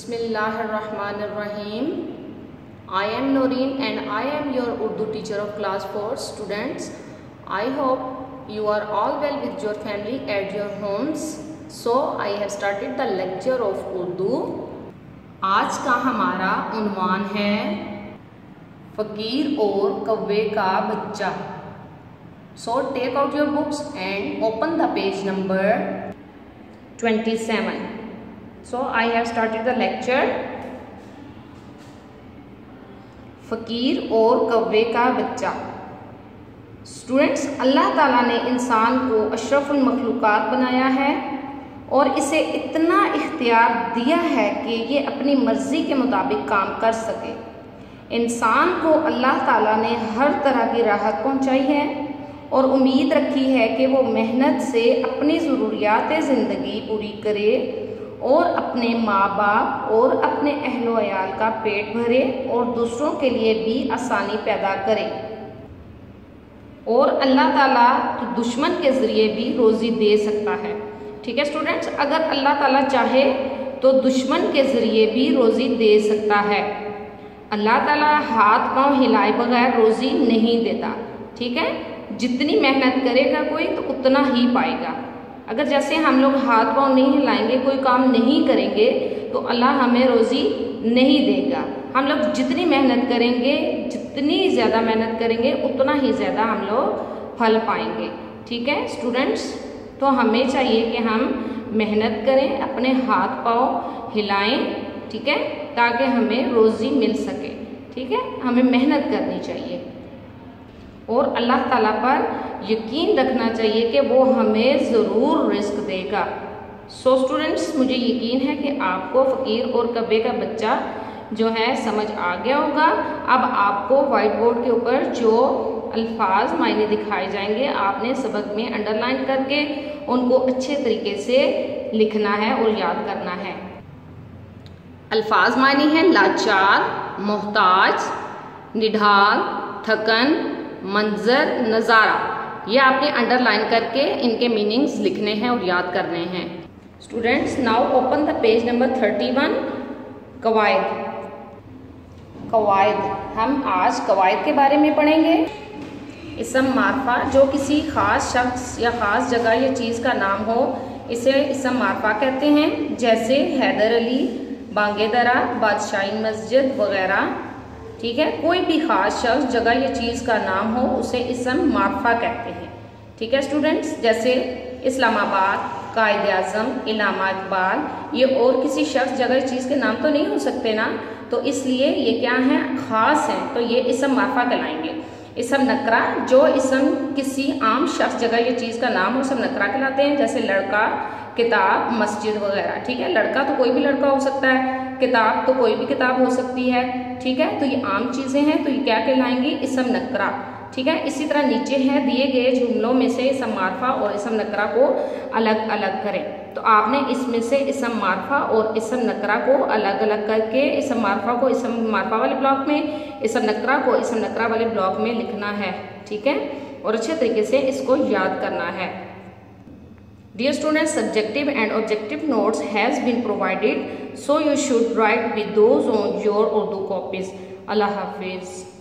Bismillahirrahmanirrahim. I am Noreen and I am your Urdu teacher of class 4 students. I hope you are all well with your family at your homes. So I have started the lecture of Urdu. आज का हमारा उन्वान है फ़कीर और कौवे का बच्चा. So take out your books and open the page number 27. So I have started the lecture. फ़कीर और कौवे का बच्चा. स्टूडेंट्स, अल्लाह ताला ने इंसान को अशरफुल मखलूक़ात बनाया है और इसे इतना इख्तियार दिया है कि ये अपनी मर्ज़ी के मुताबिक काम कर सके. इंसान को अल्लाह ताला ने हर तरह की राहत पहुंचाई है और उम्मीद रखी है कि वो मेहनत से अपनी ज़रूरियात ज़िंदगी पूरी करे और अपने माँ बाप और अपने अहलो अयाल का पेट भरे और दूसरों के लिए भी आसानी पैदा करे. और अल्लाह ताला तो दुश्मन के ज़रिए भी रोज़ी दे सकता है. ठीक है स्टूडेंट्स, अगर अल्लाह ताला चाहे तो दुश्मन के ज़रिए भी रोज़ी दे सकता है. अल्लाह ताला हाथ पांव हिलाए बगैर रोज़ी नहीं देता. ठीक है, जितनी मेहनत करेगा कोई तो उतना ही पाएगा. अगर जैसे हम लोग हाथ पांव नहीं हिलाएंगे, कोई काम नहीं करेंगे तो अल्लाह हमें रोज़ी नहीं देगा. हम लोग जितनी मेहनत करेंगे, जितनी ज़्यादा मेहनत करेंगे उतना ही ज़्यादा हम लोग फल पाएंगे. ठीक है स्टूडेंट्स, तो हमें चाहिए कि हम मेहनत करें, अपने हाथ पांव हिलाएं. ठीक है, ताकि हमें रोज़ी मिल सके. ठीक है, हमें मेहनत करनी चाहिए और अल्लाह ताला पर यकीन रखना चाहिए कि वो हमें ज़रूर रिस्क देगा. सो स्टूडेंट्स, मुझे यकीन है कि आपको फ़कीर और कौवे का बच्चा जो है समझ आ गया होगा. अब आपको वाइट बोर्ड के ऊपर जो अल्फाज मायने दिखाए जाएंगे आपने सबक में अंडरलाइन करके उनको अच्छे तरीके से लिखना है और याद करना है. अल्फाज मायने हैं लाचार, मोहताज, निढाल, थकन, मंजर, नज़ारा. ये आपने अंडरलाइन करके इनके मीनिंग्स लिखने हैं और याद करने हैं. Students, now open the page number 31. कवायद. कवायद, हम आज कवायद के बारे में पढ़ेंगे. इसम मारफा, जो किसी ख़ास शख्स या ख़ास जगह या चीज़ का नाम हो, इसे इसम मारफा कहते हैं. जैसे हैदर अली, बांगेदरा, बादशाही मस्जिद वगैरह. ठीक है, कोई भी ख़ास शख्स, जगह या चीज़ का नाम हो उसे इसम मारफा कहते हैं. ठीक है स्टूडेंट्स, जैसे इस्लामाबाद, कायद आज़म, इलामा इकबाल, ये और किसी शख्स, जगह या चीज़ के नाम तो नहीं हो सकते ना, तो इसलिए ये क्या हैं, ख़ास हैं, तो ये इसम मारफा कहलाएंगे. इसम नकरा, जो इसम किसी आम शख्स, जगह या चीज़ का नाम हो, इसम नकरा कहलाते हैं. जैसे लड़का, किताब, मस्जिद वगैरह. ठीक है, लड़का तो कोई भी लड़का हो सकता है, किताब तो कोई भी किताब हो सकती है. ठीक है, तो ये आम चीज़ें हैं, तो ये क्या कहलाएंगी, इसम नकरा. ठीक है, इसी तरह नीचे है दिए गए जुमलों में से इसम मारफा और इसम नकरा को अलग अलग करें. तो आपने इसमें से इसम मारफा और इसम नकरा को अलग अलग करके इसम मारफा को इसम मारफा वाले ब्लॉक में, इसम नकरा को इसम नकरा वाले ब्लॉक में लिखना है. ठीक है, और अच्छे तरीके से इसको याद करना है. Dear students, subjective and objective notes has been provided, so you should write with those on your Urdu copies. Allah Hafiz.